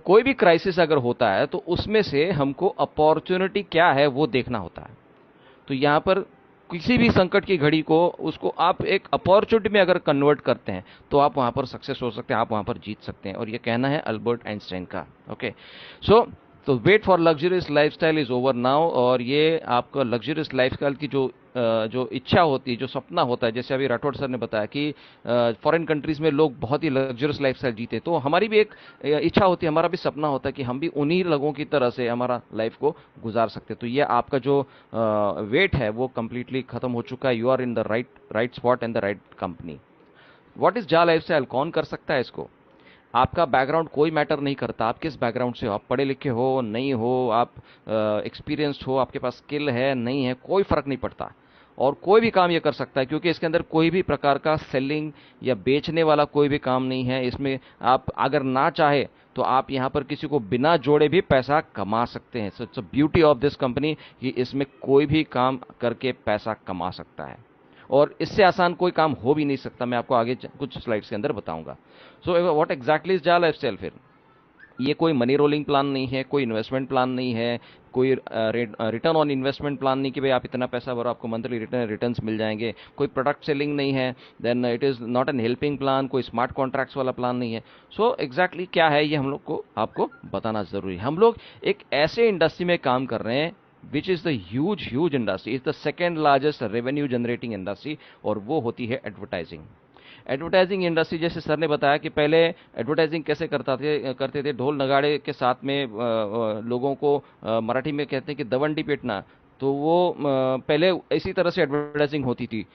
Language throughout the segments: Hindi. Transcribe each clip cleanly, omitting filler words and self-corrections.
कोई भी क्राइसिस अगर होता है तो उसमें से हमको अपॉर्चुनिटी क्या है वो देखना होता है। तो यहाँ पर किसी भी संकट की घड़ी को उसको आप एक अपॉर्चुनिटी में अगर कन्वर्ट करते हैं तो आप वहां पर सक्सेस हो सकते हैं, आप वहां पर जीत सकते हैं। और ये कहना है अल्बर्ट आइंस्टाइन का। ओके, सो तो wait for luxurious lifestyle is over now. और ये आपका लग्जरियस लाइफस्टाइल की जो इच्छा होती है, जो सपना होता है, जैसे अभी राठौड़ सर ने बताया कि फॉरेन कंट्रीज में लोग बहुत ही लग्जरियस लाइफस्टाइल जीते, तो हमारी भी एक इच्छा होती है, हमारा भी सपना होता है कि हम भी उन्हीं लोगों की तरह से हमारा लाइफ को गुजार सकते। तो ये आपका जो वेट है वो कंप्लीटली खत्म हो चुका है। You are in the right right spot and the right company. What is जा लाइफस्टाइल? कौन कर सकता है इसको? आपका बैकग्राउंड कोई मैटर नहीं करता, आप किस बैकग्राउंड से हो, आप पढ़े लिखे हो नहीं हो, आप एक्सपीरियंस्ड हो, आपके पास स्किल है नहीं है, कोई फर्क नहीं पड़ता। और कोई भी काम ये कर सकता है, क्योंकि इसके अंदर कोई भी प्रकार का सेलिंग या बेचने वाला कोई भी काम नहीं है। इसमें आप अगर ना चाहे तो आप यहां पर किसी को बिना जोड़े भी पैसा कमा सकते हैं। So its beauty of this company कि इसमें कोई भी काम करके पैसा कमा सकता है, और इससे आसान कोई काम हो भी नहीं सकता। मैं आपको आगे कुछ स्लाइड्स के अंदर बताऊंगा। सो व्हाट एग्जैक्टली इज जा लाइफस्टाइल? फिर ये कोई मनी रोलिंग प्लान नहीं है, कोई इन्वेस्टमेंट प्लान नहीं है, कोई रिटर्न ऑन इन्वेस्टमेंट प्लान नहीं कि भाई आप इतना पैसा भरो आपको मंथली रिटर्न्स मिल जाएंगे, कोई प्रोडक्ट सेलिंग नहीं है, then it is not an helping plan, कोई स्मार्ट कॉन्ट्रैक्ट्स वाला प्लान नहीं है। सो एग्जैक्टली क्या है ये हम लोग को आपको बताना जरूरी है। हम लोग एक ऐसे इंडस्ट्री में काम कर रहे हैं which is the huge industry, is the second largest revenue generating industry, और वो होती है एडवर्टाइजिंग। एडवर्टाइजिंग इंडस्ट्री, जैसे सर ने बताया कि पहले एडवर्टाइजिंग कैसे करते थे, ढोल नगाड़े के साथ में लोगों को मराठी में कहते हैं कि दवंडी पेटना। तो वो पहले इसी तरह से एडवर्टाइजिंग होती थी।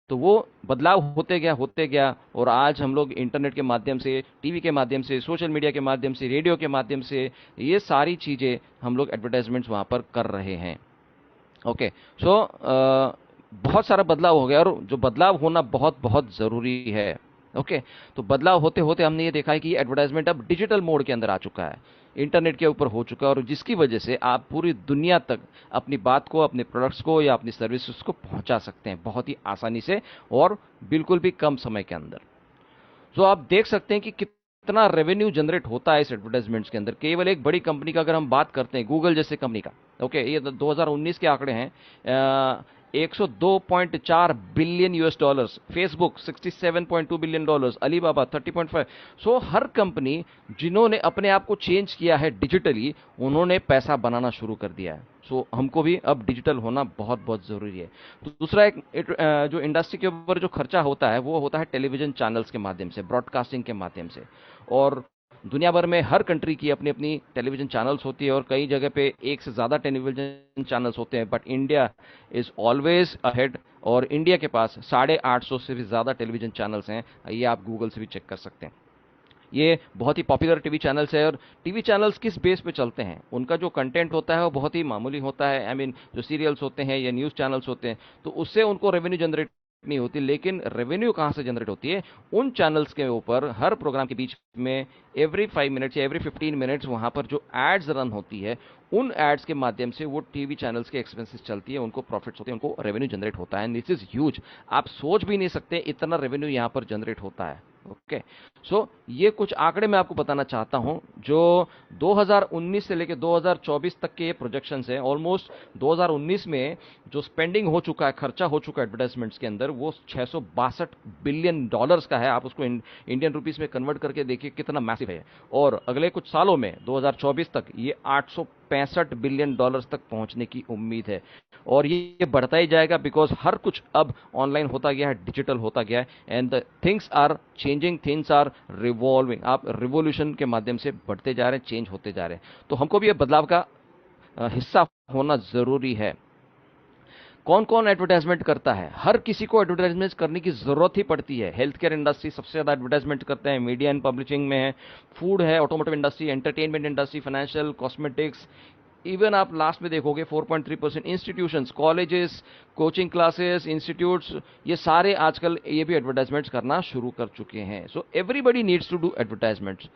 तो वो बदलाव होते गया, और आज हम लोग इंटरनेट के माध्यम से, टीवी के माध्यम से, सोशल मीडिया के माध्यम से, रेडियो के माध्यम से, ये सारी चीजें हम लोग एडवर्टाइजमेंट्स वहां पर कर रहे हैं। ओके, सो बहुत सारा बदलाव हो गया, और जो बदलाव होना बहुत बहुत जरूरी है। ओके, तो बदलाव होते होते हमने ये देखा है कि एडवर्टाइजमेंट अब डिजिटल मोड के अंदर आ चुका है, इंटरनेट के ऊपर हो चुका है, और जिसकी वजह से आप पूरी दुनिया तक अपनी बात को, अपने प्रोडक्ट्स को या अपनी सर्विसेज को पहुंचा सकते हैं बहुत ही आसानी से, और बिल्कुल भी कम समय के अंदर। तो आप देख सकते हैं कि कितना रेवेन्यू जनरेट होता है इस एडवर्टाइजमेंट्स के अंदर। केवल एक बड़ी कंपनी का अगर हम बात करते हैं, गूगल जैसे कंपनी का, ओके, ये 2019 के आंकड़े हैं, 102.4 billion US dollars, Facebook 67.2 billion dollars, Alibaba 30.5। सो हर कंपनी जिन्होंने अपने आप को चेंज किया है डिजिटली, उन्होंने पैसा बनाना शुरू कर दिया है। सो हमको भी अब डिजिटल होना बहुत बहुत जरूरी है। तो दूसरा जो इंडस्ट्री के ऊपर जो खर्चा होता है वो होता है टेलीविजन चैनल्स के माध्यम से, ब्रॉडकास्टिंग के माध्यम से। और दुनिया भर में हर कंट्री की अपनी अपनी टेलीविजन चैनल्स होती है, और कई जगह पे एक से ज्यादा टेलीविजन चैनल्स होते हैं, but India is always ahead. और इंडिया के पास 850 से भी ज्यादा टेलीविजन चैनल्स हैं, ये आप गूगल से भी चेक कर सकते हैं। ये बहुत ही पॉपुलर टीवी चैनल्स है। और टीवी चैनल्स किस बेस पे चलते हैं, उनका जो कंटेंट होता है वो बहुत ही मामूली होता है। आई मीन जो सीरियल्स होते हैं या न्यूज चैनल्स होते हैं, तो उससे उनको रेवेन्यू जनरेट नहीं होती। लेकिन रेवेन्यू कहां से जनरेट होती है? उन चैनल्स के ऊपर हर प्रोग्राम के बीच में एवरी 5 मिनट्स या एवरी 15 मिनट्स वहां पर जो एड्स रन होती है, उन एड्स के माध्यम से वो टीवी चैनल्स के एक्सपेंसेस चलती है, उनको प्रॉफिट्स होते हैं, उनको रेवेन्यू जनरेट होता है। दिस इज ह्यूज, आप सोच भी नहीं सकते इतना रेवेन्यू यहां पर जनरेट होता है। ओके, सो ये कुछ आंकड़े मैं आपको बताना चाहता हूं जो 2019 से लेकर 2024 तक के ये प्रोजेक्शंस हैं। ऑलमोस्ट 2019 में जो स्पेंडिंग हो चुका है, खर्चा हो चुका है एडवर्टाइजमेंट्स के अंदर, वो 662 बिलियन डॉलर्स का है। आप उसको इंडियन रुपीस में कन्वर्ट करके देखिए कितना मैसिव है। और अगले कुछ सालों में 2024 तक ये 865 बिलियन डॉलर्स तक पहुंचने की उम्मीद है। और ये बढ़ता ही जाएगा, बिकॉज हर कुछ अब ऑनलाइन होता गया है, डिजिटल होता गया है, and the things are changing, things are revolving. आप रिवोल्यूशन के माध्यम से बढ़ते जा रहे हैं, चेंज होते जा रहे हैं। तो हमको भी ये बदलाव का हिस्सा होना जरूरी है। कौन कौन एडवर्टाइजमेंट करता है? हर किसी को एडवर्टाइजमेंट करने की जरूरत ही पड़ती है। हेल्थ केयर इंडस्ट्री सबसे ज्यादा एडवर्टाइजमेंट करते हैं, मीडिया एंड पब्लिशिंग में है, फूड है, automotive industry, entertainment industry, financial, cosmetics, even आप लास्ट में देखोगे 4.3%। Institutions, colleges, coaching classes, institutes, ये सारे आजकल ये भी एडवर्टाइजमेंट्स करना शुरू कर चुके हैं। So everybody needs to do advertisements.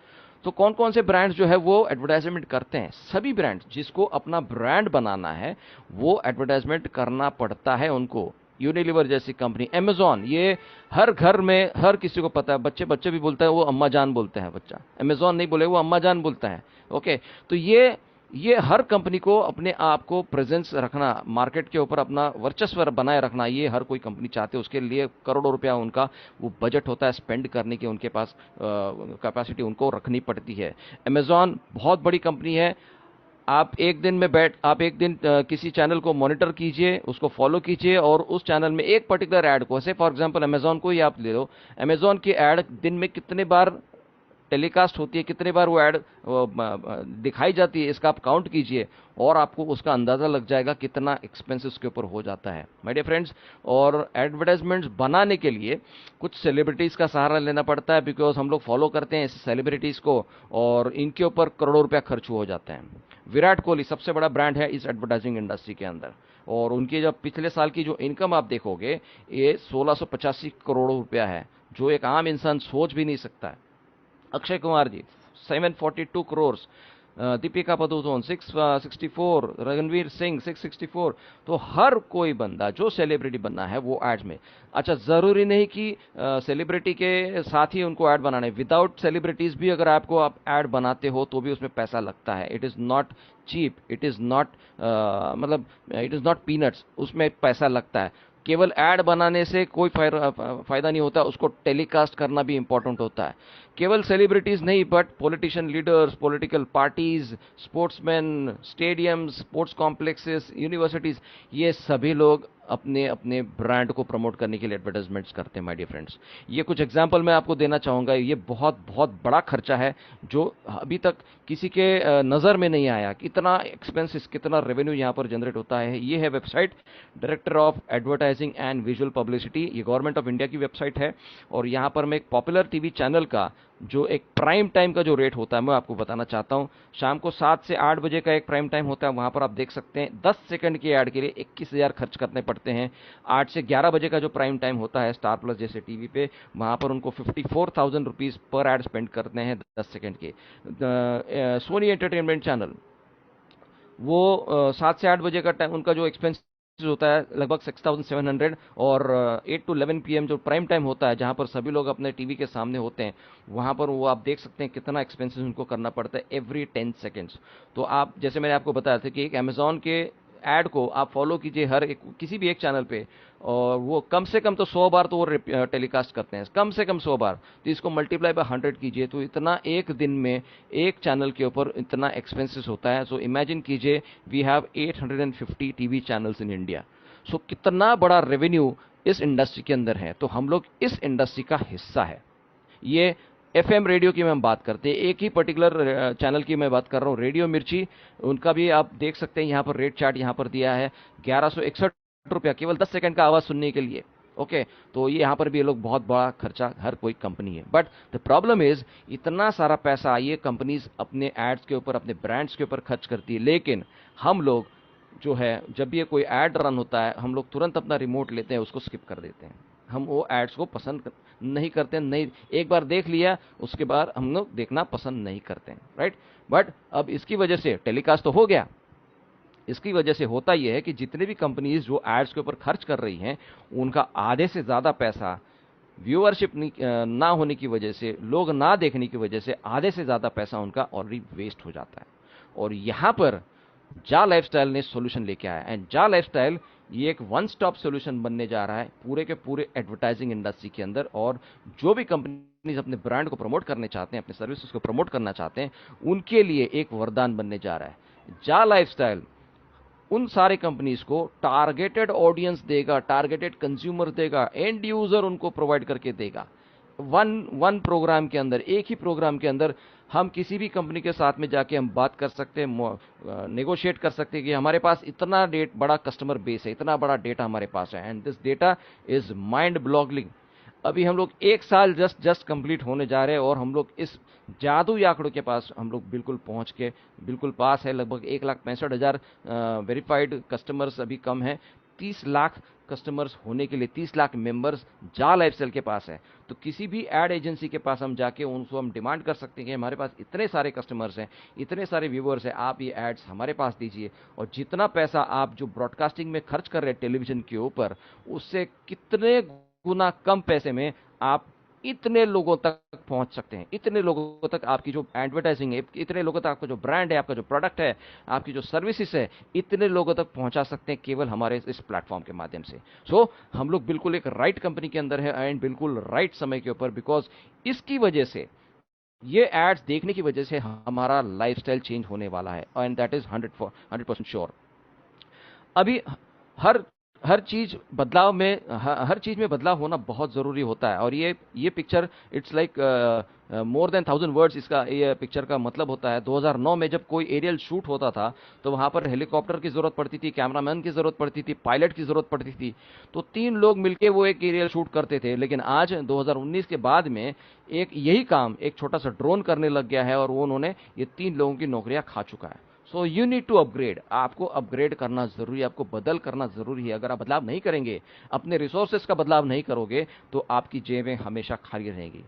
तो कौन कौन से ब्रांड्स जो है वो एडवर्टाइजमेंट करते हैं? सभी ब्रांड्स जिसको अपना ब्रांड बनाना है वो एडवर्टाइजमेंट करना पड़ता है उनको। यूनिलीवर जैसी कंपनी, अमेजॉन, ये हर घर में हर किसी को पता है। बच्चे बच्चे भी बोलते हैं, वो अम्मा जान बोलते हैं, बच्चा अमेजॉन नहीं बोले, वो अम्मा जान बोलता है। ओके, तो ये हर कंपनी को अपने आप को प्रेजेंस रखना, मार्केट के ऊपर अपना वर्चस्व बनाए रखना, ये हर कोई कंपनी चाहते है। उसके लिए करोड़ों रुपया उनका वो बजट होता है स्पेंड करने की, उनके पास कैपेसिटी उनको रखनी पड़ती है। अमेजॉन बहुत बड़ी कंपनी है। आप एक दिन किसी चैनल को मॉनिटर कीजिए, उसको फॉलो कीजिए, और उस चैनल में एक पर्टिकुलर ऐड को, जैसे फॉर एग्जांपल अमेजॉन को ही आप ले लो, अमेजॉन की ऐड दिन में कितने बार टेलीकास्ट होती है, कितने बार वो ऐड दिखाई जाती है, इसका आप काउंट कीजिए और आपको उसका अंदाजा लग जाएगा कितना एक्सपेंस उसके ऊपर हो जाता है माय डियर फ्रेंड्स। और एडवर्टाइजमेंट्स बनाने के लिए कुछ सेलिब्रिटीज का सहारा लेना पड़ता है, बिकॉज हम लोग फॉलो करते हैं ऐसे सेलिब्रिटीज को, और इनके ऊपर करोड़ों रुपया खर्च हो जाते हैं। विराट कोहली सबसे बड़ा ब्रांड है इस एडवर्टाइजिंग इंडस्ट्री के अंदर, और उनकी जब पिछले साल की जो इनकम आप देखोगे, ये 1685 करोड़ रुपया है, जो एक आम इंसान सोच भी नहीं सकता है। अक्षय कुमार जी 742 करोड़, दीपिका पादुकोण 664, रणवीर सिंह 664। तो हर कोई बंदा जो सेलिब्रिटी बनना है वो एड्स में। अच्छा, जरूरी नहीं कि सेलिब्रिटी के साथ ही उनको ऐड बनाना है, विदाउट सेलिब्रिटीज भी अगर आप ऐड बनाते हो तो भी उसमें पैसा लगता है। It is not cheap, it is not मतलब इट इज नॉट पीनट्स, उसमें पैसा लगता है। केवल ऐड बनाने से कोई फायदा नहीं होता, उसको टेलीकास्ट करना भी इंपॉर्टेंट होता है। केवल सेलिब्रिटीज नहीं, but politician leaders, political parties, sportsman, stadiums, sports complexes, universities, ये सभी लोग अपने अपने ब्रांड को प्रमोट करने के लिए एडवर्टाइजमेंट्स करते हैं माय डियर फ्रेंड्स। ये कुछ एग्जांपल मैं आपको देना चाहूंगा। ये बहुत बहुत बड़ा खर्चा है जो अभी तक किसी के नज़र में नहीं आया, कितना एक्सपेंसिस, कितना रेवेन्यू यहाँ पर जनरेट होता है। ये है website director of advertising and visual publicity, ये गवर्नमेंट ऑफ इंडिया की वेबसाइट है। और यहाँ पर मैं एक पॉपुलर टीवी चैनल का जो एक प्राइम टाइम का जो रेट होता है मैं आपको बताना चाहता हूं। शाम को 7 से 8 बजे का एक प्राइम टाइम होता है, वहां पर आप देख सकते हैं 10 सेकंड की ऐड के लिए 21,000 खर्च करने पड़ते हैं। 8 से 11 बजे का जो प्राइम टाइम होता है स्टार प्लस जैसे टीवी पे, वहां पर उनको 54,000 रुपीज पर ऐड स्पेंड करते हैं 10 सेकंड के। सोनी एंटरटेनमेंट चैनल, वो 7 से 8 बजे का टाइम उनका जो एक्सपेंस होता है लगभग 6,700, और 8 to 11 PM जो प्राइम टाइम होता है जहां पर सभी लोग अपने टीवी के सामने होते हैं, वहां पर वो आप देख सकते हैं कितना एक्सपेंसेस उनको करना पड़ता है एवरी 10 सेकेंड्स। तो आप, जैसे मैंने आपको बताया था कि एक अमेजॉन के ऐड को आप फॉलो कीजिए हर एक किसी भी एक चैनल पे, और वो कम से कम तो 100 बार तो वो टेलीकास्ट करते हैं, कम से कम 100 बार। तो इसको मल्टीप्लाई बाय 100 कीजिए, तो इतना एक दिन में एक चैनल के ऊपर इतना एक्सपेंसेस होता है। सो इमेजिन कीजिए, we have 850 TV channels in India. So कितना बड़ा रेवेन्यू इस इंडस्ट्री के अंदर है, तो हम लोग इस इंडस्ट्री का हिस्सा है। ये एफएम रेडियो की मैं बात करते हैं, एक ही पर्टिकुलर चैनल की मैं बात कर रहा हूँ, रेडियो मिर्ची, उनका भी आप देख सकते हैं यहाँ पर रेट चार्ट यहाँ पर दिया है 1161 रुपया केवल 10 सेकंड का आवाज सुनने के लिए। ओके, तो ये यहाँ पर भी ये लोग बहुत बड़ा खर्चा हर कोई कंपनी है। बट द प्रॉब्लम इज, इतना सारा पैसा ये कंपनीज अपने एड्स के ऊपर, अपने ब्रांड्स के ऊपर खर्च करती है, लेकिन हम लोग जो है, जब भी ये कोई ऐड रन होता है, हम लोग तुरंत अपना रिमोट लेते हैं, उसको स्किप कर देते हैं। हम वो एड्स को पसंद नहीं करते हैं, नहीं, एक बार देख लिया उसके बाद हम लोग देखना पसंद नहीं करते हैं, राइट। बट अब इसकी वजह से टेलीकास्ट तो हो गया, इसकी वजह से होता यह है कि जितने भी कंपनीज जो एड्स के ऊपर खर्च कर रही हैं, उनका आधे से ज्यादा पैसा व्यूअरशिप ना होने की वजह से, लोग ना देखने की वजह से आधे से ज्यादा पैसा उनका ऑलरेडी वेस्ट हो जाता है। और यहां पर जा लाइफस्टाइल ने सॉल्यूशन लेके आया, एंड जा लाइफस्टाइल ये एक वन स्टॉप सॉल्यूशन बनने जा रहा है पूरे के पूरे एडवर्टाइजिंग इंडस्ट्री के अंदर। और जो भी कंपनीज अपने ब्रांड को प्रमोट करने चाहते हैं, अपने सर्विसेज को प्रमोट करना चाहते हैं, उनके लिए एक वरदान बनने जा रहा है। जा लाइफस्टाइल उन सारे कंपनीज को टारगेटेड ऑडियंस देगा, टारगेटेड कंज्यूमर देगा, एंड यूजर उनको प्रोवाइड करके देगा। वन प्रोग्राम के अंदर, एक ही प्रोग्राम के अंदर हम किसी भी कंपनी के साथ में जाके हम बात कर सकते हैं, नेगोशिएट कर सकते हैं कि हमारे पास इतना बड़ा कस्टमर बेस है, इतना बड़ा डेटा हमारे पास है, and this data is mind blogging. अभी हम लोग 1 साल जस्ट कंप्लीट होने जा रहे हैं, और हम लोग इस जादुई आंकड़ों के पास हम लोग बिल्कुल पहुंच के बिल्कुल पास है। लगभग 1,65,000 वेरीफाइड कस्टमर्स अभी कम है, 30 लाख कस्टमर्स होने के लिए, 30 लाख मेंबर्स जा लाइफस्टाइल के पास है। तो किसी भी एड एजेंसी के पास हम जाके उनको हम डिमांड कर सकते हैं कि हमारे पास इतने सारे कस्टमर्स हैं, इतने सारे व्यूवर्स हैं, आप ये एड्स हमारे पास दीजिए, और जितना पैसा आप जो ब्रॉडकास्टिंग में खर्च कर रहे हैं टेलीविजन के ऊपर, उससे कितने गुना कम पैसे में आप इतने लोगों तक पहुंच सकते हैं, इतने लोगों तक आपकी जो एडवर्टाइजिंग है, इतने लोगों तक आपका जो ब्रांड है, आपका जो प्रोडक्ट है, आपकी जो सर्विसेज है, इतने लोगों तक पहुंचा सकते हैं केवल हमारे इस प्लेटफॉर्म के माध्यम से। हम लोग बिल्कुल एक राइट कंपनी के अंदर है एंड बिल्कुल राइट समय के ऊपर, बिकॉज इसकी वजह से, ये एड्स देखने की वजह से हमारा लाइफस्टाइल चेंज होने वाला है, एंड दैट इज 100% श्योर। अभी हर हर चीज बदलाव में हर चीज में बदलाव होना बहुत जरूरी होता है, और ये picture it's like more than 1000 words, इसका ये पिक्चर का मतलब होता है। 2009 में जब कोई एरियल शूट होता था तो वहां पर हेलीकॉप्टर की जरूरत पड़ती थी, कैमरामैन की जरूरत पड़ती थी, पायलट की जरूरत पड़ती थी, तो 3 लोग मिलके वो एक एरियल शूट करते थे। लेकिन आज 2019 के बाद में एक यही काम एक छोटा सा ड्रोन करने लग गया है, और वो उन्होंने ये 3 लोगों की नौकरियां खा चुका है। So you need to upgrade, आपको अपग्रेड करना जरूरी है, आपको बदल करना जरूरी है। अगर आप बदलाव नहीं करेंगे, अपने रिसोर्सेस का बदलाव नहीं करोगे, तो आपकी जेबें हमेशा खाली रहेंगी।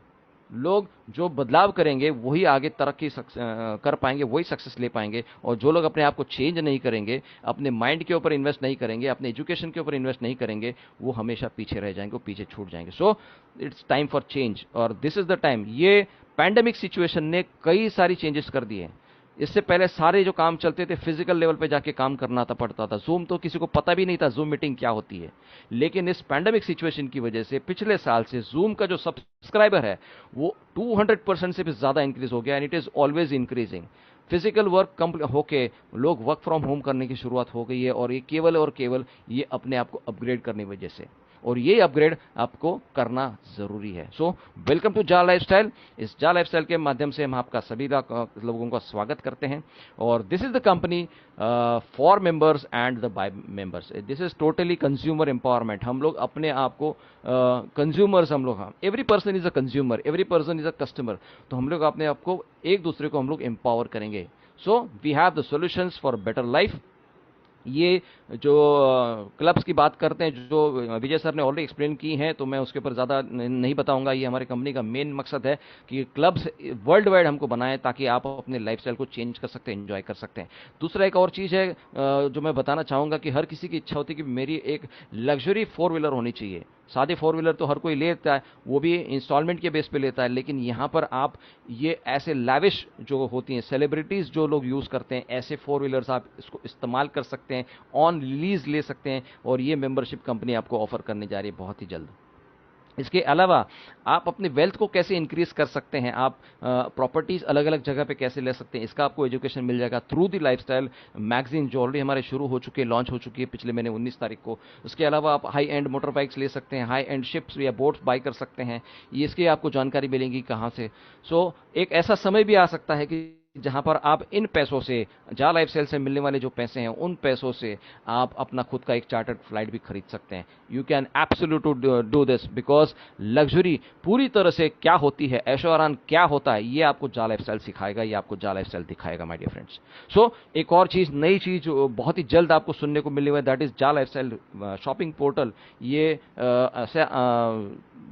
लोग जो बदलाव करेंगे वही आगे तरक्की कर पाएंगे, वही सक्सेस ले पाएंगे, और जो लोग अपने आप को चेंज नहीं करेंगे, अपने माइंड के ऊपर इन्वेस्ट नहीं करेंगे, अपने एजुकेशन के ऊपर इन्वेस्ट नहीं करेंगे, वो हमेशा पीछे रह जाएंगे, वो पीछे छूट जाएंगे। So it's time for change, और दिस इज द टाइम। ये पैंडेमिक सिचुएशन ने कई सारी चेंजेस कर दिए हैं। इससे पहले सारे जो काम चलते थे फिजिकल लेवल पे जाके काम करना था पड़ता था, जूम तो किसी को पता भी नहीं था जूम मीटिंग क्या होती है। लेकिन इस पैंडेमिक सिचुएशन की वजह से पिछले साल से जूम का जो सब्सक्राइबर है वो 200% से भी ज्यादा इंक्रीज हो गया, and it is always increasing. Physical work होके लोग वर्क फ्रॉम होम करने की शुरुआत हो गई है, और ये केवल और केवल ये अपने आप को अपग्रेड करने की वजह से, और ये अपग्रेड आपको करना जरूरी है। सो वेलकम टू जा लाइफस्टाइल। इस जा लाइफस्टाइल के माध्यम से हम आपका सभी लोगों का स्वागत करते हैं, और this is the company for members and the by members. This is totally consumer empowerment. हम लोग अपने आप को कंज्यूमर्स, हम लोग, every person is a consumer, every person is a customer. तो हम लोग अपने आप को, एक दूसरे को हम लोग एम्पावर करेंगे। So we have the solutions for better life. ये जो क्लब्स की बात करते हैं, जो विजय सर ने ऑलरेडी एक्सप्लेन की हैं, तो मैं उसके ऊपर ज़्यादा नहीं बताऊंगा। ये हमारे कंपनी का मेन मकसद है कि क्लब्स वर्ल्ड वाइड हमको बनाएं, ताकि आप अपने लाइफस्टाइल को चेंज कर सकते हैं, एंजॉय कर सकते हैं। दूसरा एक और चीज़ है जो मैं बताना चाहूँगा कि हर किसी की इच्छा होती है कि मेरी एक लग्जरी 4 व्हीलर होनी चाहिए। सादे 4 व्हीलर तो हर कोई लेता है, वो भी इंस्टॉलमेंट के बेस पे लेता है, लेकिन यहाँ पर आप ये ऐसे लैविश जो होती हैं, सेलिब्रिटीज जो लोग यूज करते हैं, ऐसे 4 व्हीलर्स आप इसको इस्तेमाल कर सकते हैं, ऑन लीज ले सकते हैं, और ये मेंबरशिप कंपनी आपको ऑफर करने जा रही है बहुत ही जल्द। इसके अलावा आप अपने वेल्थ को कैसे इंक्रीज कर सकते हैं, आप प्रॉपर्टीज अलग अलग जगह पे कैसे ले सकते हैं, इसका आपको एजुकेशन मिल जाएगा थ्रू दी लाइफस्टाइल मैगजीन, जो ऑलरेडी हमारे शुरू हो चुकी है, लॉन्च हो चुकी है पिछले महीने 19 तारीख को। उसके अलावा आप हाई एंड मोटर बाइक्स ले सकते हैं, हाई एंड शिप्स या बोट्स बाई कर सकते हैं, ये इसकी आपको जानकारी मिलेगी कहाँ से। एक ऐसा समय भी आ सकता है कि जहां पर आप इन पैसों से, जा लाइफस्टाइल से मिलने वाले जो पैसे हैं, उन पैसों से आप अपना खुद का एक चार्टर्ड फ्लाइट भी खरीद सकते हैं। You can absolute do this, because luxury पूरी तरह से क्या होती है, ऐशो आराम क्या होता है, ये आपको जा लाइफस्टाइल सिखाएगा, ये आपको जा लाइफस्टाइल दिखाएगा माय डियर फ्रेंड्स। एक और चीज, नई चीज बहुत ही जल्द आपको सुनने को मिलने वाली, दैट इज जा लाइफस्टाइल शॉपिंग पोर्टल। ये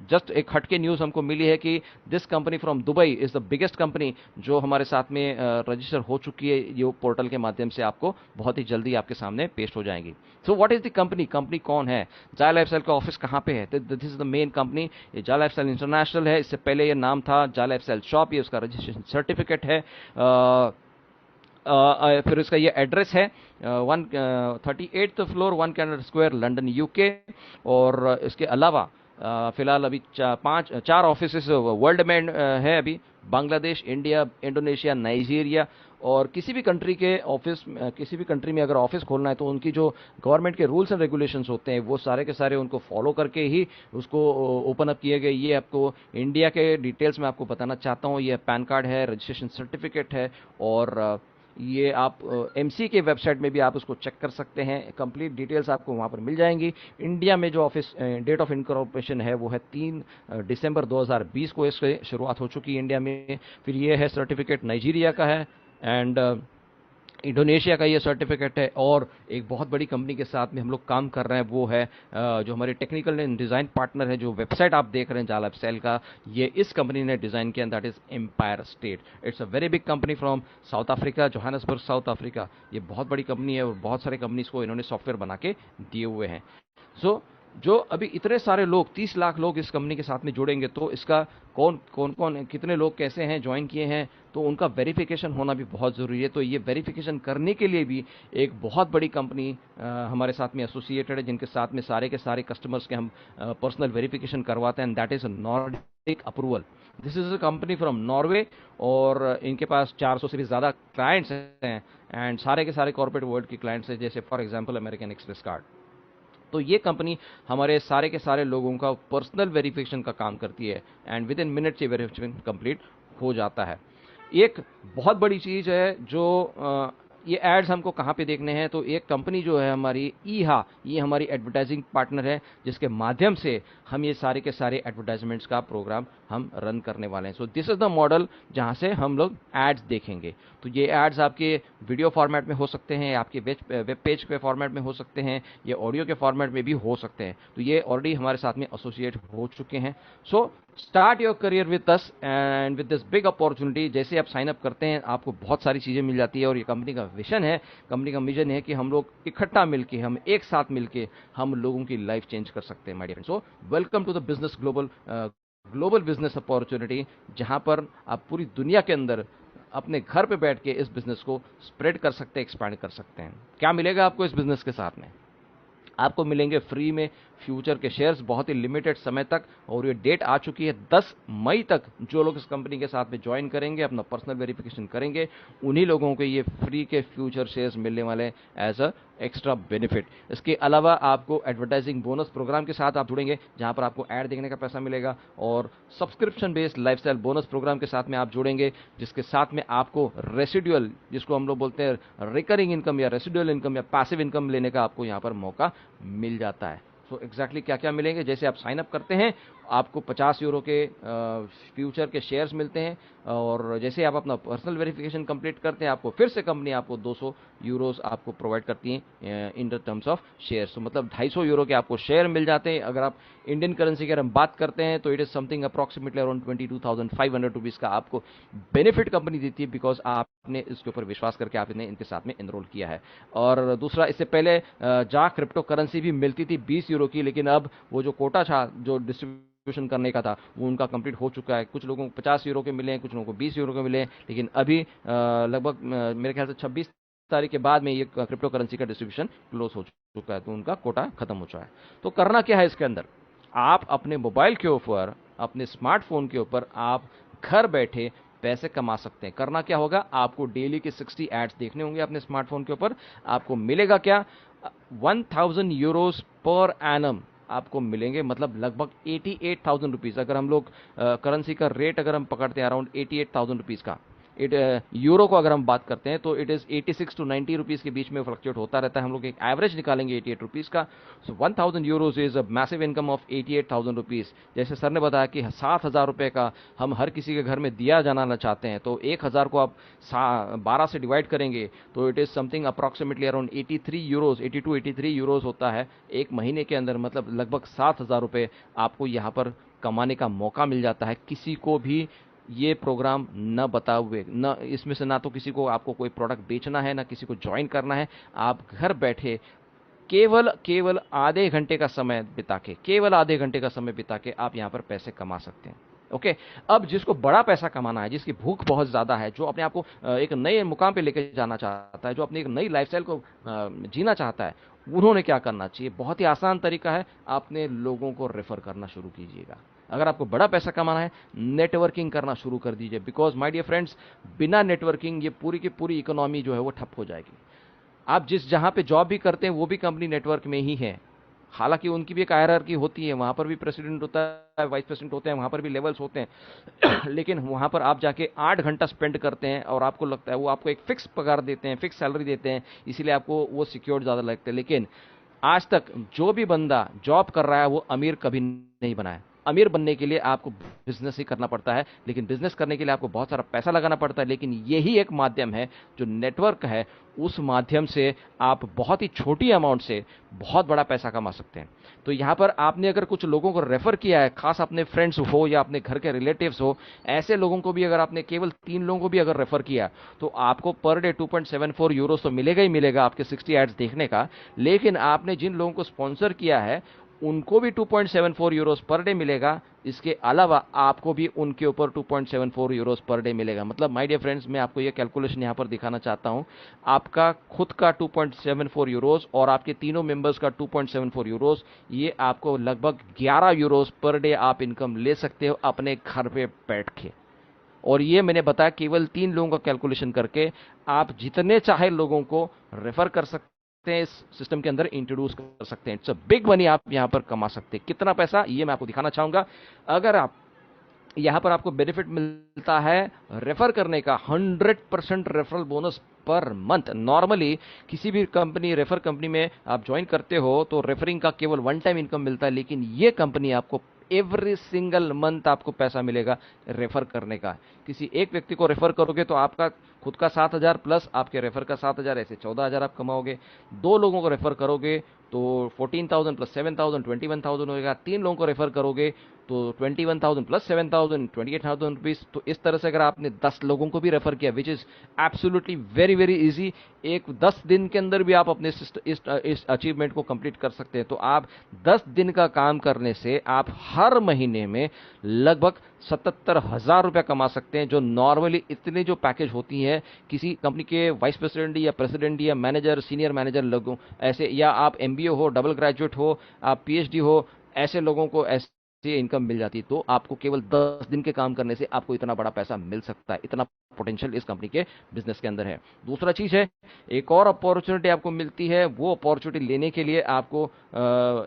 जस्ट एक हटके न्यूज हमको मिली है कि this company from Dubai is the biggest company जो हमारे साथ में रजिस्टर हो चुकी है। ये पोर्टल के माध्यम से आपको बहुत ही जल्दी आपके सामने पेश हो जाएंगी। So what is the company, company कौन है, जा लाइफस्टाइल का ऑफिस कहाँ पे है? This is the main company. ये जा लाइफस्टाइल इंटरनेशनल है, इससे पहले ये नाम था जा लाइफस्टाइल शॉप, ये उसका रजिस्ट्रेशन सर्टिफिकेट है। फिर इसका ये एड्रेस है 138th floor 1 Canada square London UK. और इसके अलावा फिलहाल अभी 4 ऑफिस वर्ल्ड में है अभी, बांग्लादेश, इंडिया, इंडोनेशिया, नाइजीरिया। और किसी भी कंट्री के ऑफिस, किसी भी कंट्री में अगर ऑफिस खोलना है तो उनकी जो गवर्नमेंट के रूल्स एंड रेगुलेशंस होते हैं वो सारे के सारे उनको फॉलो करके ही उसको ओपन अप किए गए। ये आपको इंडिया के डिटेल्स में आपको बताना चाहता हूँ। ये पैन कार्ड है, रजिस्ट्रेशन सर्टिफिकेट है, और ये आप एमसी के वेबसाइट में भी आप उसको चेक कर सकते हैं, कंप्लीट डिटेल्स आपको वहां पर मिल जाएंगी। इंडिया में जो ऑफिस डेट ऑफ इनकॉर्पोरेशन है वो है 3 दिसंबर 2020 को इसकी शुरुआत हो चुकी है इंडिया में। फिर ये है सर्टिफिकेट नाइजीरिया का है, एंड इंडोनेशिया का ये सर्टिफिकेट है। और एक बहुत बड़ी कंपनी के साथ में हम लोग काम कर रहे हैं, वो है जो हमारे टेक्निकल एंड डिज़ाइन पार्टनर है, जो वेबसाइट आप देख रहे हैं जाल एप्सेल का, ये इस कंपनी ने डिज़ाइन किया, that is Empire State. It's a very big company from South Africa, Johannesburg South Africa. ये बहुत बड़ी कंपनी है और बहुत सारे कंपनीज को इन्होंने सॉफ्टवेयर बना के दिए हुए हैं। सो जो अभी इतने सारे लोग 30 लाख लोग इस कंपनी के साथ में जुड़ेंगे, तो इसका कौन कौन कौन कितने लोग कैसे हैं ज्वाइन किए हैं, तो उनका वेरिफिकेशन होना भी बहुत ज़रूरी है। तो ये वेरिफिकेशन करने के लिए भी एक बहुत बड़ी कंपनी हमारे साथ में एसोसिएटेड है, जिनके साथ में सारे के सारे कस्टमर्स के हम पर्सनल वेरिफिकेशन करवाते हैं, that is Nordic approval. This is a company from Norway, और इनके पास 400 से भी ज़्यादा क्लाइंट्स हैं, एंड सारे के सारे कॉर्पोरेट वर्ल्ड के क्लाइंट्स हैं, जैसे for example American express card. तो ये कंपनी हमारे सारे के सारे लोगों का पर्सनल वेरिफिकेशन का काम करती है, एंड विद इन मिनट्स ये वेरिफिकेशन कंप्लीट हो जाता है। एक बहुत बड़ी चीज़ है जो ये एड्स हमको कहाँ पे देखने हैं, तो एक कंपनी जो है हमारी ईहा, ये हमारी एडवर्टाइजिंग पार्टनर है, जिसके माध्यम से हम ये सारे के सारे एडवर्टाइजमेंट्स का प्रोग्राम हम रन करने वाले हैं। So this is the model जहाँ से हम लोग एड्स देखेंगे। तो ये एड्स आपके वीडियो फॉर्मेट में हो सकते हैं, आपके वेब पेज के फॉर्मेट में हो सकते हैं, ये ऑडियो के फॉर्मेट में भी हो सकते हैं। तो ये ऑलरेडी हमारे साथ में एसोसिएट हो चुके हैं। So start your career with us and with this big opportunity. जैसे आप साइन अप करते हैं, आपको बहुत सारी चीज़ें मिल जाती है, और ये कंपनी का विजन है, कंपनी का मिशन है कि हम लोग इकट्ठा मिलके, हम एक साथ मिलके हम लोगों की लाइफ चेंज कर सकते हैं, my dear. So welcome to the business global business opportunity, जहां पर आप पूरी दुनिया के अंदर अपने घर पे बैठ के इस बिजनेस को स्प्रेड कर सकते हैं, एक्सपैंड कर सकते हैं। क्या मिलेगा आपको इस बिजनेस के साथ में? आपको मिलेंगे फ्री में फ्यूचर के शेयर्स बहुत ही लिमिटेड समय तक, और ये डेट आ चुकी है 10 मई तक। जो लोग इस कंपनी के साथ में ज्वाइन करेंगे, अपना पर्सनल वेरिफिकेशन करेंगे, उन्हीं लोगों को ये फ्री के फ्यूचर शेयर्स मिलने वाले एज अ एक्स्ट्रा बेनिफिट। इसके अलावा आपको एडवर्टाइजिंग बोनस प्रोग्राम के साथ आप जुड़ेंगे, जहां पर आपको ऐड देखने का पैसा मिलेगा, और subscription based lifestyle bonus program के साथ में आप जुड़ेंगे, जिसके साथ में आपको रेसिडुअल, जिसको हम लोग बोलते हैं रिकरिंग इनकम या रेसिडुअल इनकम या पैसिव इनकम लेने का आपको यहां पर मौका मिल जाता है। सो एग्जैक्टली क्या क्या मिलेंगे, जैसे आप साइन अप करते हैं, आपको 50 यूरो के फ्यूचर के शेयर्स मिलते हैं, और जैसे आप अपना पर्सनल वेरिफिकेशन कंप्लीट करते हैं, आपको फिर से कंपनी आपको 200 यूरोस आपको प्रोवाइड करती है in the terms of shares. तो मतलब 250 यूरो के आपको शेयर मिल जाते हैं। अगर आप इंडियन करेंसी की अगर हम बात करते हैं, तो it is something approximately around 22,500 rupees का आपको बेनिफिट कंपनी देती है, बिकॉज आपने इसके ऊपर विश्वास करके आपने इनके साथ में एनरोल किया है। और दूसरा, इससे पहले जहाँ क्रिप्टो करेंसी भी मिलती थी 20 यूरो की, लेकिन अब वो जो कोटा था, जो डिस्ट्रीब्यूशन करने का था, वो उनका कंप्लीट हो चुका है। कुछ लोगों को 50 यूरो के मिले हैं, कुछ लोगों को 20 यूरो के मिले हैं, लेकिन अभी लगभग मेरे ख्याल से 26 तारीख के बाद में ये क्रिप्टो करेंसी का डिस्ट्रीब्यूशन क्लोज हो चुका है, तो उनका कोटा खत्म हो चुका है। तो करना क्या है इसके अंदर, आप अपने मोबाइल के ऊपर, अपने स्मार्टफोन के ऊपर आप घर बैठे पैसे कमा सकते हैं। करना क्या होगा, आपको डेली के 60 एड्स देखने होंगे अपने स्मार्टफोन के ऊपर। आपको मिलेगा क्या, 1000 यूरोस पर एनम आपको मिलेंगे, मतलब लगभग 88,000 रुपीज़। अगर हम लोग करेंसी का रेट अगर हम पकड़ते हैं अराउंड 88,000 रुपीज़ का, यूरो को अगर हम बात करते हैं, तो इट इज 86 टू 90 रुपीज़ के बीच में फ्लक्चुएट होता रहता है। हम लोग एक एवरेज निकालेंगे 88 रुपीज़ का। सो 1000 euros is a massive income of 88,000 rupees. जैसे सर ने बताया कि 7,000 रुपये का हम हर किसी के घर में दिया जाना चाहते हैं, तो 1,000 को आप 12 से डिवाइड करेंगे, तो it is something approximately around 83 euros, 83 euros होता है एक महीने के अंदर। मतलब लगभग 7,000 रुपये आपको यहाँ पर कमाने का मौका मिल जाता है, किसी को भी ये प्रोग्राम न बताए हुए, न इसमें से ना तो किसी को आपको कोई प्रोडक्ट बेचना है, ना किसी को ज्वाइन करना है। आप घर बैठे केवल केवल आधे घंटे का समय बिता के, केवल आधे घंटे का समय बिता के आप यहाँ पर पैसे कमा सकते हैं। ओके, अब जिसको बड़ा पैसा कमाना है, जिसकी भूख बहुत ज्यादा है, जो अपने आप को एक नए मुकाम पे लेके जाना चाहता है, जो अपनी एक नई लाइफस्टाइल को जीना चाहता है, उन्होंने क्या करना चाहिए, बहुत ही आसान तरीका है, आपने लोगों को रेफर करना शुरू कीजिएगा। अगर आपको बड़ा पैसा कमाना है, नेटवर्किंग करना शुरू कर दीजिए, बिकॉज माय डियर फ्रेंड्स, बिना नेटवर्किंग ये पूरी की पूरी इकोनॉमी जो है वो ठप हो जाएगी। आप जिस जहां पे जॉब भी करते हैं, वो भी कंपनी नेटवर्क में ही है। हालांकि उनकी भी एक हायरार्की होती है, वहां पर भी प्रेसिडेंट होता है, वाइस प्रेसिडेंट होते हैं, वहां पर भी लेवल्स होते हैं लेकिन वहां पर आप जाके 8 घंटा स्पेंड करते हैं, और आपको लगता है वो आपको एक फिक्स पगार देते हैं, फिक्स सैलरी देते हैं, इसीलिए आपको वो सिक्योर्ड ज्यादा लगते हैं। लेकिन आज तक जो भी बंदा जॉब कर रहा है, वो अमीर कभी नहीं बना है। अमीर बनने के लिए आपको बिजनेस ही करना पड़ता है, लेकिन बिजनेस करने के लिए आपको बहुत सारा पैसा लगाना पड़ता है, लेकिन यही एक माध्यम है जो नेटवर्क है, उस माध्यम से आप बहुत ही छोटी अमाउंट से बहुत बड़ा पैसा कमा सकते हैं। तो यहां पर आपने अगर कुछ लोगों को रेफर किया है, खास अपने फ्रेंड्स हो या अपने घर के रिलेटिव्स हो, ऐसे लोगों को भी अगर आपने केवल 3 लोगों को भी अगर रेफर किया, तो आपको पर डे 2.74 यूरोस तो मिलेगा ही मिलेगा आपके 60 एड्स देखने का। लेकिन आपने जिन लोगों को स्पॉन्सर किया है उनको भी 2.74 यूरोस पर डे मिलेगा। इसके अलावा आपको भी उनके ऊपर 2.74 यूरोस पर डे मिलेगा। मतलब माय डियर फ्रेंड्स, मैं आपको यह कैलकुलेशन यहां पर दिखाना चाहता हूं। आपका खुद का 2.74 यूरोस और आपके तीनों मेंबर्स का 2.74 यूरोस, ये आपको लगभग 11 यूरोस पर डे आप इनकम ले सकते हो अपने घर पे बैठ के। और ये मैंने बताया केवल 3 लोगों का कैलकुलेशन करके आप जितने चाहे लोगों को रेफर कर सकते हैं, इस सिस्टम के अंदर इंट्रोड्यूस कर सकते हैं। इट्स अ बिग मनी आप यहां पर कमा सकते हैं। कितना पैसा, ये मैं आपको दिखाना चाहूंगा। अगर आप यहां पर आपको बेनिफिट मिलता है रेफर करने का 100% referral bonus per month. Normally किसी भी कंपनी, रेफर कंपनी में आप ज्वाइन करते हो तो रेफरिंग का केवल वन टाइम इनकम मिलता है, लेकिन ये कंपनी आपको एवरी सिंगल मंथ आपको पैसा मिलेगा रेफर करने का। किसी एक व्यक्ति को रेफर करोगे तो आपका खुद का 7,000 प्लस आपके रेफर का 7,000, ऐसे 14,000 आप कमाओगे। 2 लोगों को रेफर करोगे तो 14,000 प्लस 7,000 21,000 होगा। 3 लोगों को रेफर करोगे तो 21,000 प्लस 7,000 28,000 रुपीज। तो इस तरह से अगर आपने 10 लोगों को भी रेफर किया, which is absolutely very very easy, एक 10 दिन के अंदर भी आप अपने इस अचीवमेंट को कंप्लीट कर सकते हैं। तो आप 10 दिन का काम करने से आप हर महीने में लगभग 77,000 रुपया कमा सकते हैं, जो नॉर्मली इतने जो पैकेज होती है किसी कंपनी के वाइस प्रेसिडेंट या प्रेसिडेंट या मैनेजर, सीनियर मैनेजर लोगों ऐसे, या आप एमबीए हो, डबल ग्रेजुएट हो, आप पीएचडी हो, ऐसे लोगों को ऐसे इनकम मिल जाती। तो आपको केवल 10 दिन के काम करने से आपको इतना बड़ा पैसा मिल सकता है। इतना पोटेंशियल इस कंपनी के बिजनेस के अंदर है। दूसरा चीज है, एक और अपॉर्चुनिटी आपको मिलती है। वो अपॉर्चुनिटी लेने के लिए आपको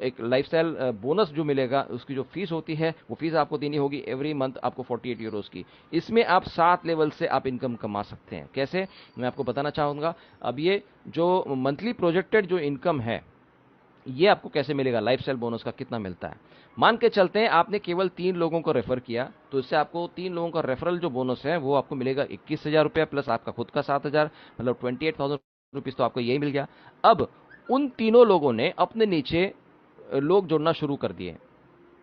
एक लाइफस्टाइल बोनस जो मिलेगा, उसकी जो फीस होती है वो फीस आपको देनी होगी एवरी मंथ आपको 48 यूरोस की। इसमें आप 7 लेवल से आप इनकम कमा सकते हैं। कैसे, मैं आपको बताना चाहूंगा। अब ये जो मंथली प्रोजेक्टेड जो इनकम है, ये आपको कैसे मिलेगा, लाइफस्टाइल बोनस का कितना मिलता है। मान के चलते हैं आपने केवल 3 लोगों को रेफर किया, तो इससे आपको 3 लोगों का रेफरल जो बोनस है वो आपको मिलेगा 21,000 रुपया प्लस आपका खुद का 7,000, मतलब 28,000 रुपीज तो आपको यही मिल गया। अब उन तीनों लोगों ने अपने नीचे लोग जोड़ना शुरू कर दिए।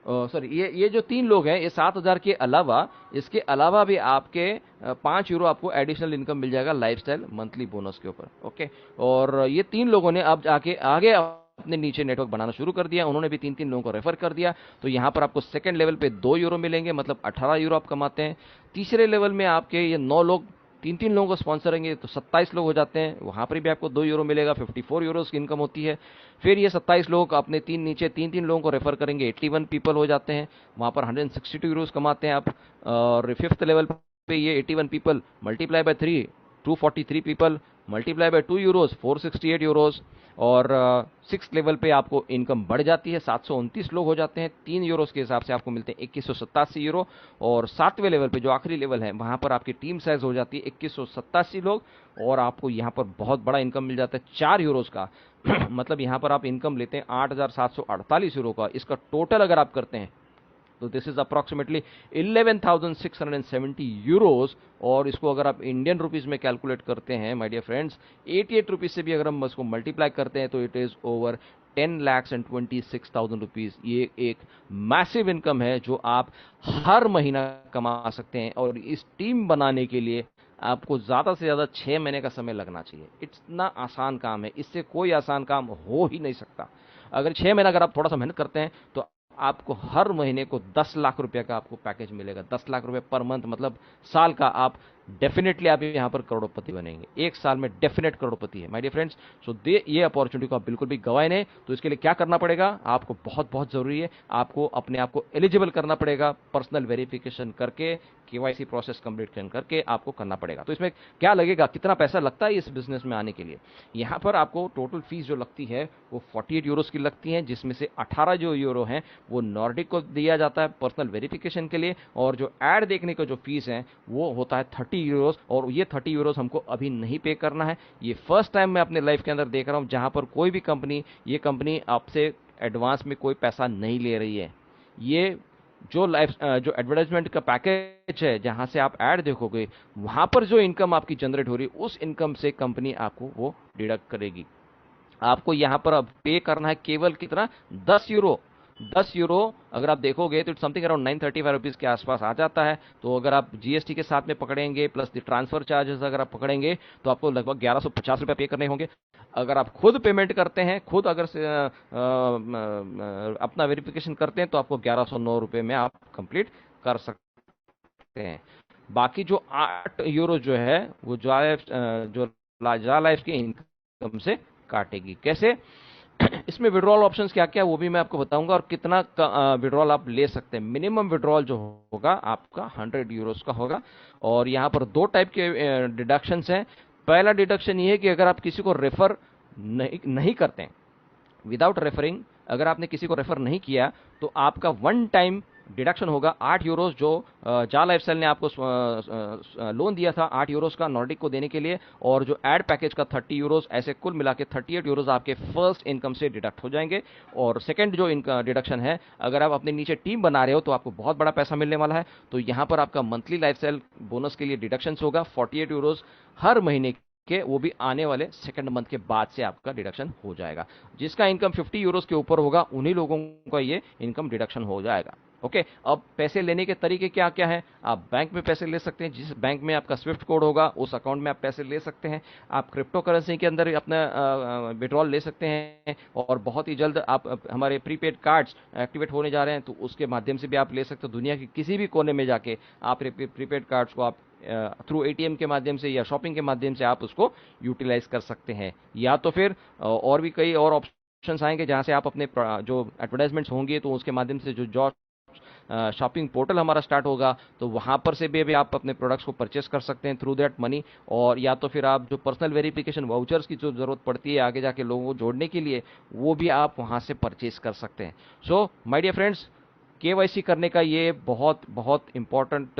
सॉरी, ये जो 3 लोग हैं, ये 7,000 के अलावा, इसके अलावा भी आपके 5 यूरो आपको एडिशनल इनकम मिल जाएगा लाइफस्टाइल मंथली बोनस के ऊपर। ओके, और ये 3 लोगों ने अब जाके आगे अपने नीचे नेटवर्क बनाना शुरू कर दिया। उन्होंने भी 3-3 लोगों को रेफर कर दिया। तो यहां पर आपको सेकंड लेवल पे 2 यूरो मिलेंगे, मतलब 18 यूरो आप कमाते हैं। तीसरे लेवल में आपके ये 9 लोग 3-3 लोगों को स्पॉन्सर करेंगे तो 27 लोग हो जाते हैं। वहां पर भी आपको 2 यूरो मिलेगा, 54 यूरोस की इनकम होती है। फिर ये 27 लोग अपने नीचे 3-3 लोगों को रेफर करेंगे, 81 पीपल हो जाते हैं। वहां पर 162 यूरोस कमाते हैं आप। और फिफ्थ लेवल पे ये 81 people multiply by 3, 243 people multiply by 2 Euros, 468 Euros. और सिक्स लेवल पे आपको इनकम बढ़ जाती है, 729 लोग हो जाते हैं। 3 यूरोस के हिसाब से आपको मिलते हैं 2187 यूरो। और 7वें लेवल पे जो आखिरी लेवल है, वहां पर आपकी टीम साइज हो जाती है 2187 लोग, और आपको यहां पर बहुत बड़ा इनकम मिल जाता है 4 यूरोस का। मतलब यहां पर आप इनकम लेते हैं 8,748 यूरो का। इसका टोटल अगर आप करते हैं तो दिस इज अप्रॉक्सीमेटली 11,670 यूरोस। और इसको अगर आप इंडियन रुपीज में कैलकुलेट करते हैं माय डियर फ्रेंड्स, 88 रुपीज से भी अगर हम इसको मल्टीप्लाई करते हैं तो इट इज ओवर 10,26,000 रुपीज। ये एक मैसिव इनकम है जो आप हर महीना कमा सकते हैं। और इस टीम बनाने के लिए आपको ज्यादा से ज्यादा 6 महीने का समय लगना चाहिए। इतना आसान काम है, इससे कोई आसान काम हो ही नहीं सकता। अगर 6 महीना अगर आप थोड़ा सा मेहनत करते हैं तो आपको हर महीने को 10 लाख रुपए का आपको पैकेज मिलेगा। 10 लाख रुपए पर मंथ, मतलब साल का आप डेफिनेटली आप यहां पर करोड़पति बनेंगे। एक साल में डेफिनेट करोड़पति है माय डियर फ्रेंड्स। सो ये अपॉर्चुनिटी को आप बिल्कुल भी गवाए नहीं। तो इसके लिए क्या करना पड़ेगा, आपको बहुत बहुत जरूरी है, आपको अपने आप को एलिजिबल करना पड़ेगा। पर्सनल वेरिफिकेशन करके, केवाईसी प्रोसेस कंप्लीट करके आपको करना पड़ेगा। तो इसमें क्या लगेगा, कितना पैसा लगता है इस बिजनेस में आने के लिए। यहां पर आपको टोटल फीस जो लगती है वो 48 यूरोस की लगती है, जिसमें से 18 जो यूरो हैं वो नॉर्डिक को दिया जाता है पर्सनल वेरिफिकेशन के लिए। और जो एड देखने का जो फीस है वो होता है 30 यूरोस। और ये 30 यूरोस हमको अभी नहीं पे करना है। ये फर्स्ट टाइम मैं अपने लाइफ के अंदर देख रहा हूं जहां पर कोई भी कंपनी, ये कंपनी आपसे एडवांस में कोई पैसा नहीं ले रही है। ये जो जो एडवर्टाइजमेंट का पैकेज है जहां से आप ऐड देखोगे, वहां पर जो इनकम आपकी जनरेट हो रही है, उस इनकम से कंपनी आपको वो डिडक्ट करेगी। आपको यहां पर अब पे करना है केवल कितना, 10 यूरो। 10 यूरो अगर आप देखोगे तो इट्स समथिंग अराउंड 935 रुपीज के आसपास आ जाता है। तो अगर आप जीएसटी के साथ में पकड़ेंगे प्लस द ट्रांसफर चार्जेस अगर आप पकड़ेंगे, तो आपको लगभग 1150 रुपये पे करने होंगे। अगर आप खुद पेमेंट करते हैं, खुद अगर से, अपना वेरिफिकेशन करते हैं, तो आपको 1109 रुपये में आप कंप्लीट कर सकते हैं। बाकी जो 8 यूरो जो है वो जो लाइफ लाइफ की इनकम से काटेगी। कैसे? इसमें विड्रॉल ऑप्शंस क्या क्या है वो भी मैं आपको बताऊंगा, और कितना विड्रॉल आप ले सकते हैं। मिनिमम विड्रॉल जो होगा आपका 100 यूरोस का होगा। और यहाँ पर दो टाइप के डिडक्शंस हैं। पहला डिडक्शन ये है कि अगर आप किसी को रेफर नहीं करते हैं, विदाउट रेफरिंग, अगर आपने किसी को रेफर नहीं किया, तो आपका वन टाइम डिडक्शन होगा 8 यूरोस, जो जा लाइफस्टाइल ने आपको लोन दिया था 8 यूरोस का नॉर्डिक को देने के लिए, और जो एड पैकेज का 30 यूरोस, ऐसे कुल मिला के 38 यूरोस आपके फर्स्ट इनकम से डिडक्ट हो जाएंगे। और सेकंड जो इनका डिडक्शन है, अगर आप अपने नीचे टीम बना रहे हो तो आपको बहुत बड़ा पैसा मिलने वाला है। तो यहां पर आपका मंथली लाइफस्टाइल बोनस के लिए डिडक्शन होगा 48 यूरोस हर महीने के, वो भी आने वाले सेकंड मंथ के बाद से आपका डिडक्शन हो जाएगा। जिसका इनकम 50 यूरोस के ऊपर होगा उन्हीं लोगों का ये इनकम डिडक्शन हो जाएगा। ओके, अब पैसे लेने के तरीके क्या क्या है? आप बैंक में पैसे ले सकते हैं, जिस बैंक में आपका स्विफ्ट कोड होगा उस अकाउंट में आप पैसे ले सकते हैं। आप क्रिप्टो करेंसी के अंदर अपना विड्रॉल ले सकते हैं, और बहुत ही जल्द आप हमारे प्रीपेड कार्ड्स एक्टिवेट होने जा रहे हैं, तो उसके माध्यम से भी आप ले सकते हो। दुनिया के किसी भी कोने में जाके आप प्रीपेड कार्ड्स को आप थ्रू एटीएम के माध्यम से या शॉपिंग के माध्यम से आप उसको यूटिलाइज कर सकते हैं। या तो फिर और भी कई और ऑप्शंस आएंगे जहां से आप अपने जो एडवर्टाइजमेंट्स होंगे तो उसके माध्यम से जो शॉपिंग पोर्टल हमारा स्टार्ट होगा, तो वहां पर से भी आप अपने प्रोडक्ट्स को परचेस कर सकते हैं थ्रू दैट मनी। और या तो फिर आप जो पर्सनल वेरिफिकेशन वाउचर्स की जो जरूरत पड़ती है आगे जाके लोगों को जोड़ने के लिए, वो भी आप वहां से परचेस कर सकते हैं। So my dear friends, KYC करने का ये बहुत बहुत इंपॉर्टेंट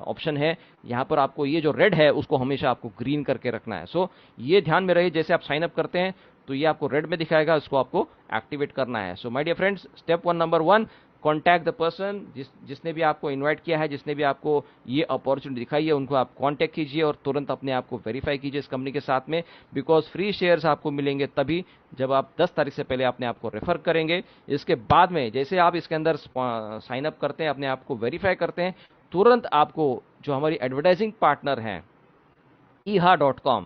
ऑप्शन है। यहाँ पर आपको ये जो रेड है उसको हमेशा आपको ग्रीन करके रखना है। सो ये ध्यान में रहे, जैसे आप साइन अप करते हैं तो ये आपको रेड में दिखाएगा, इसको आपको एक्टिवेट करना है। So my dear friends, step 1 number 1, contact the person, जिसने भी आपको इनवाइट किया है, जिसने भी आपको ये अपॉर्चुनिटी दिखाई है, उनको आप कांटेक्ट कीजिए और तुरंत अपने आप को वेरीफाई कीजिए इस कंपनी के साथ में। बिकॉज फ्री शेयर्स आपको मिलेंगे तभी जब आप 10 तारीख से पहले अपने आप को रेफर करेंगे। इसके बाद में जैसे आप इसके अंदर साइन अप करते हैं, अपने आप को वेरीफाई करते हैं, तुरंत आपको जो हमारी एडवर्टाइजिंग पार्टनर हैं eha.com,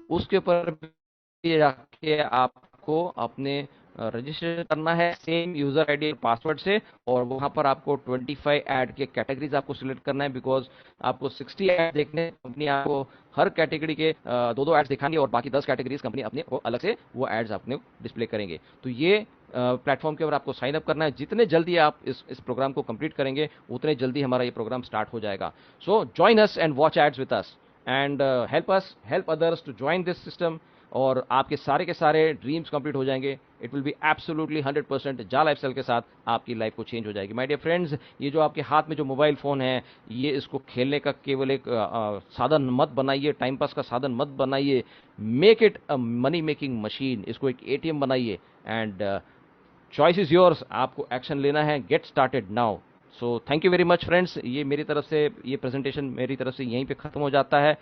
उसके ऊपर भी जाके आपको अपने रजिस्टर करना है सेम यूजर आईडी और पासवर्ड से। और वहां पर आपको 25 ऐड के कैटेगरीज आपको सिलेक्ट करना है, बिकॉज आपको 60 ऐड देखने, कंपनी आपको हर कैटेगरी के दो दो एड्स दिखाएंगे, और बाकी 10 कैटेगरीज कंपनी अपने को अलग से वो एड्स अपने डिस्प्ले करेंगे। तो ये प्लेटफॉर्म के ऊपर आपको साइन अप करना है। जितने जल्दी आप इस प्रोग्राम को कंप्लीट करेंगे, उतने जल्दी हमारा ये प्रोग्राम स्टार्ट हो जाएगा। So join us and watch ads with us and help others to join this system, और आपके सारे के सारे ड्रीम्स कंप्लीट हो जाएंगे। इट विल बी एब्सोल्युटली 100% जा लाइफस्टाइल के साथ आपकी लाइफ को चेंज हो जाएगी। माय डियर फ्रेंड्स, ये जो आपके हाथ में जो मोबाइल फोन है, ये इसको खेलने का केवल एक साधन मत बनाइए, टाइम पास का साधन मत बनाइए। Make it a money making machine, इसको एक एटीएम बनाइए। एंड चॉइस इज योर्स, आपको एक्शन लेना है। Get started now. So thank you very much friends, ये मेरी तरफ से ये प्रेजेंटेशन मेरी तरफ से यहीं पे खत्म हो जाता है।